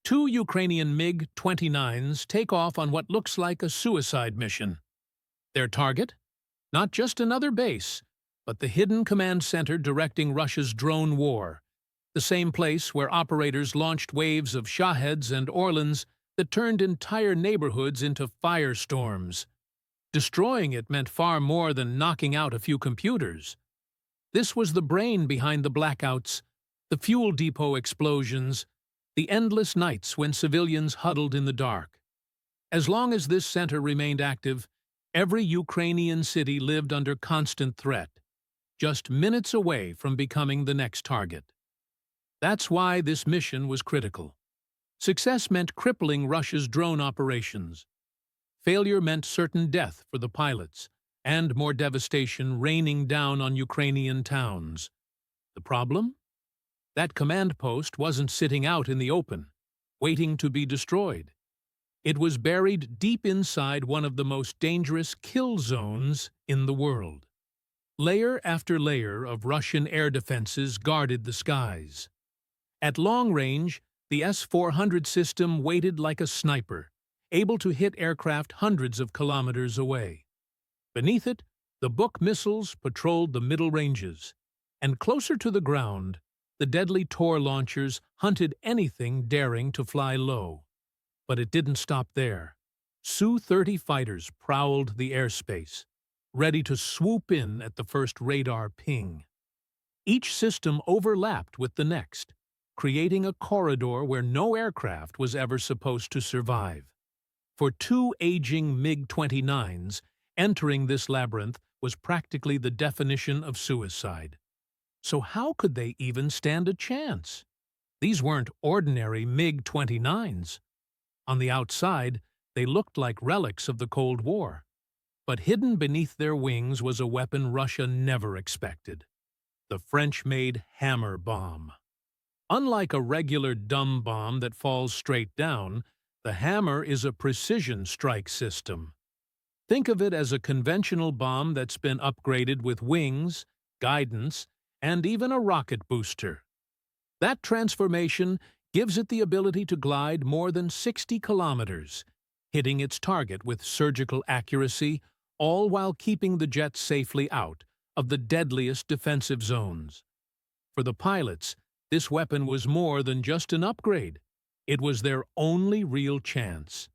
Two Ukrainian MiG-29s take off on what looks like a suicide mission. Their target? Not just another base, but the hidden command center directing Russia's drone war, the same place where operators launched waves of Shaheds and Orlans that turned entire neighborhoods into firestorms. Destroying it meant far more than knocking out a few computers. This was the brain behind the blackouts, the fuel depot explosions, the endless nights when civilians huddled in the dark. As long as this center remained active, every Ukrainian city lived under constant threat, just minutes away from becoming the next target. That's why this mission was critical. Success meant crippling Russia's drone operations. Failure meant certain death for the pilots, and more devastation raining down on Ukrainian towns. The problem? That command post wasn't sitting out in the open, waiting to be destroyed. It was buried deep inside one of the most dangerous kill zones in the world. Layer after layer of Russian air defenses guarded the skies. At long range, the S-400 system waited like a sniper, able to hit aircraft hundreds of kilometers away. Beneath it, the Buk missiles patrolled the middle ranges, and closer to the ground, the deadly Tor launchers hunted anything daring to fly low. But it didn't stop there. Su-30 fighters prowled the airspace, ready to swoop in at the first radar ping. Each system overlapped with the next, creating a corridor where no aircraft was ever supposed to survive. For two aging MiG-29s, entering this labyrinth was practically the definition of suicide. So how could they even stand a chance? These weren't ordinary MiG-29s. On the outside, they looked like relics of the Cold War. But hidden beneath their wings was a weapon Russia never expected: the French-made Hammer bomb. Unlike a regular dumb bomb that falls straight down, the Hammer is a precision strike system. Think of it as a conventional bomb that's been upgraded with wings, guidance, and even a rocket booster. That transformation gives it the ability to glide more than 60 kilometers, hitting its target with surgical accuracy, all while keeping the jet safely out of the deadliest defensive zones. For the pilots, this weapon was more than just an upgrade. It was their only real chance.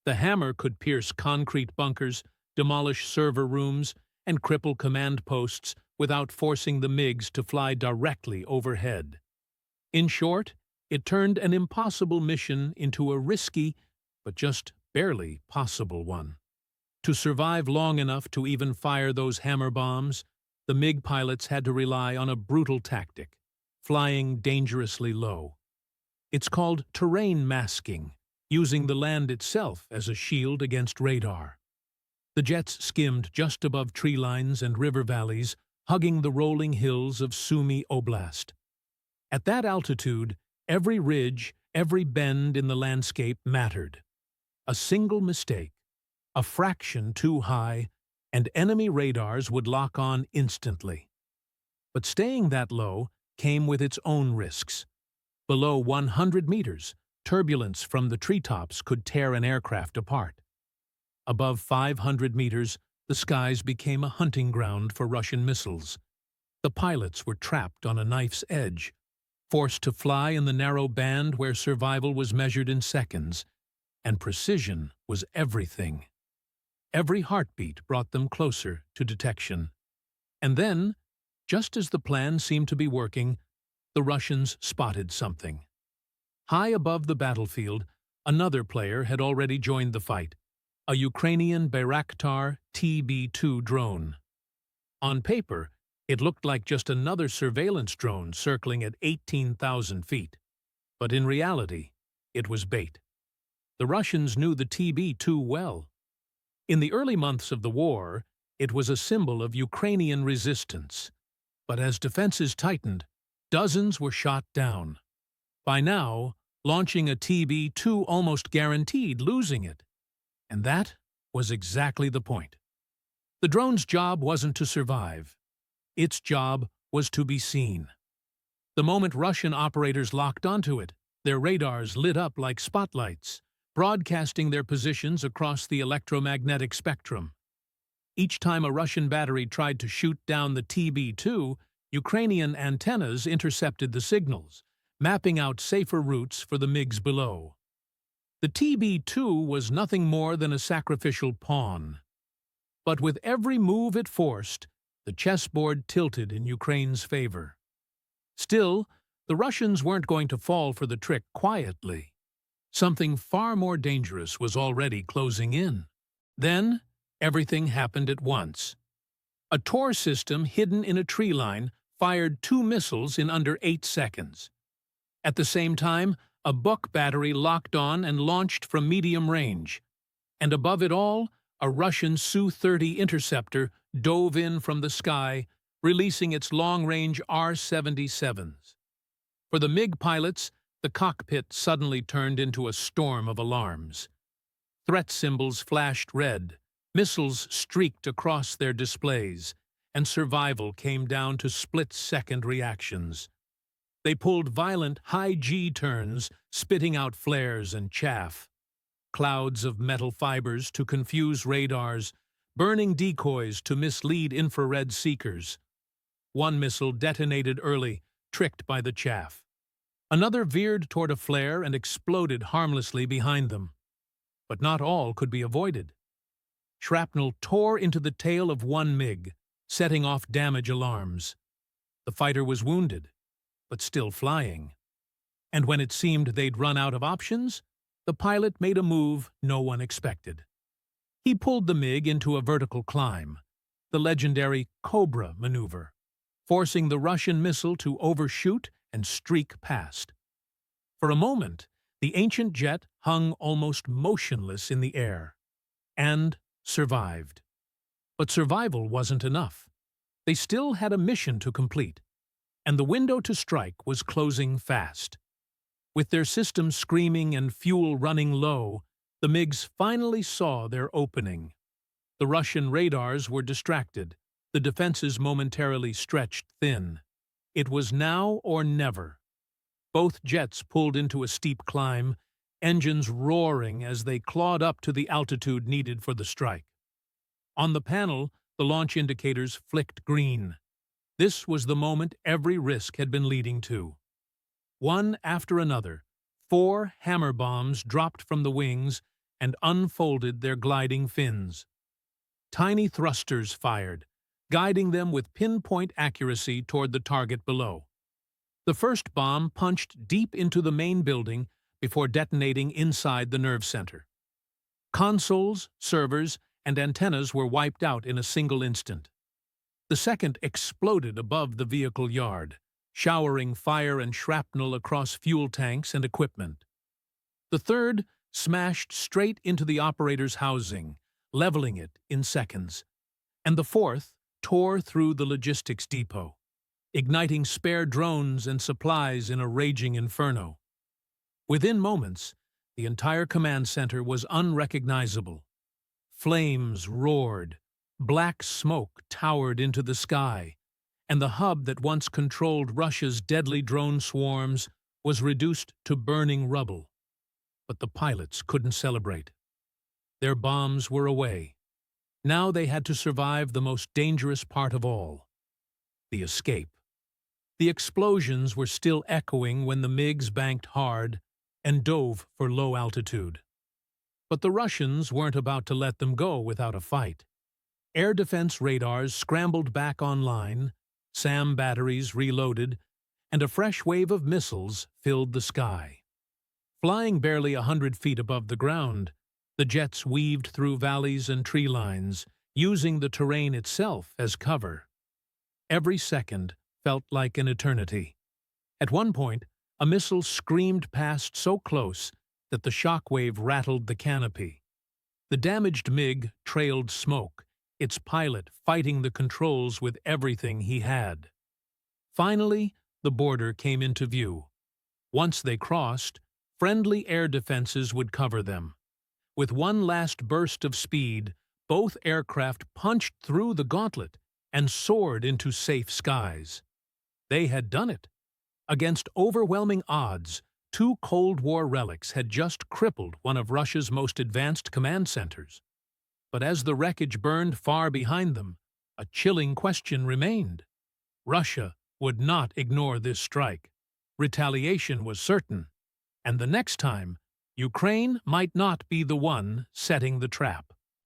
The Hammer could pierce concrete bunkers, demolish server rooms, and cripple command posts without forcing the MiGs to fly directly overhead. In short, it turned an impossible mission into a risky, but just barely possible one. To survive long enough to even fire those Hammer bombs, the MiG pilots had to rely on a brutal tactic: flying dangerously low. It's called terrain masking, using the land itself as a shield against radar. The jets skimmed just above tree lines and river valleys, hugging the rolling hills of Sumy Oblast. At that altitude, every ridge, every bend in the landscape mattered. A single mistake, a fraction too high, and enemy radars would lock on instantly. But staying that low came with its own risks. Below 100 meters, turbulence from the treetops could tear an aircraft apart. Above 500 meters, the skies became a hunting ground for Russian missiles. The pilots were trapped on a knife's edge, forced to fly in the narrow band where survival was measured in seconds, and precision was everything. Every heartbeat brought them closer to detection. And then, just as the plan seemed to be working, the Russians spotted something. High above the battlefield, another player had already joined the fight: a Ukrainian Bayraktar TB2 drone. On paper, it looked like just another surveillance drone circling at 18,000 feet. But in reality, it was bait. The Russians knew the TB2 well. In the early months of the war, it was a symbol of Ukrainian resistance. But as defenses tightened, dozens were shot down. By now, launching a TB2 almost guaranteed losing it. And that was exactly the point. The drone's job wasn't to survive. Its job was to be seen. The moment Russian operators locked onto it, Their radars lit up like spotlights, broadcasting their positions across the electromagnetic spectrum. Each time a Russian battery tried to shoot down the TB2, Ukrainian antennas intercepted the signals, mapping out safer routes for the MiGs below. The TB2 was nothing more than a sacrificial pawn. But with every move it forced, the chessboard tilted in Ukraine's favor. Still, the Russians weren't going to fall for the trick quietly. Something far more dangerous was already closing in. Then, everything happened at once. A Tor system hidden in a tree line fired 2 missiles in under 8 seconds. At the same time, a Buk battery locked on and launched from medium range. And above it all, a Russian Su-30 interceptor dove in from the sky, releasing its long-range R-77s. For the MiG pilots, the cockpit suddenly turned into a storm of alarms. Threat symbols flashed red, missiles streaked across their displays, and survival came down to split-second reactions. They pulled violent high G-turns, spitting out flares and chaff. Clouds of metal fibers to confuse radars, burning decoys to mislead infrared seekers. One missile detonated early, tricked by the chaff. Another veered toward a flare and exploded harmlessly behind them. But not all could be avoided. Shrapnel tore into the tail of one MiG, setting off damage alarms. The fighter was wounded, but still flying. And when it seemed they'd run out of options, the pilot made a move no one expected. He pulled the MiG into a vertical climb, the legendary Cobra maneuver, forcing the Russian missile to overshoot and streak past. For a moment, the ancient jet hung almost motionless in the air, and survived. But survival wasn't enough. They still had a mission to complete, and the window to strike was closing fast. With their systems screaming and fuel running low, the MiGs finally saw their opening. The Russian radars were distracted, the defenses momentarily stretched thin. It was now or never. Both jets pulled into a steep climb, engines roaring as they clawed up to the altitude needed for the strike. On the panel, the launch indicators flicked green. This was the moment every risk had been leading to. One after another, 4 Hammer bombs dropped from the wings and unfolded their gliding fins. Tiny thrusters fired, guiding them with pinpoint accuracy toward the target below. The first bomb punched deep into the main building before detonating inside the nerve center. Consoles, servers, and antennas were wiped out in a single instant. The second exploded above the vehicle yard, showering fire and shrapnel across fuel tanks and equipment. The third smashed straight into the operator's housing, leveling it in seconds. And the fourth tore through the logistics depot, igniting spare drones and supplies in a raging inferno. Within moments, the entire command center was unrecognizable. Flames roared, black smoke towered into the sky, and the hub that once controlled Russia's deadly drone swarms was reduced to burning rubble. But the pilots couldn't celebrate. Their bombs were away. Now they had to survive the most dangerous part of all, the escape. The explosions were still echoing when the MiGs banked hard and dove for low altitude. But the Russians weren't about to let them go without a fight. Air defense radars scrambled back online, SAM batteries reloaded, and a fresh wave of missiles filled the sky. Flying barely 100 feet above the ground, the jets weaved through valleys and tree lines, using the terrain itself as cover. Every second felt like an eternity. At one point, a missile screamed past so close that the shockwave rattled the canopy. The damaged MiG trailed smoke, its pilot fighting the controls with everything he had. Finally, the border came into view. Once they crossed, friendly air defenses would cover them. With one last burst of speed, both aircraft punched through the gauntlet and soared into safe skies. They had done it. Against overwhelming odds, Two Cold War relics had just crippled one of Russia's most advanced command centers. But as the wreckage burned far behind them, a chilling question remained. Russia would not ignore this strike. Retaliation was certain, and the next time, Ukraine might not be the one setting the trap.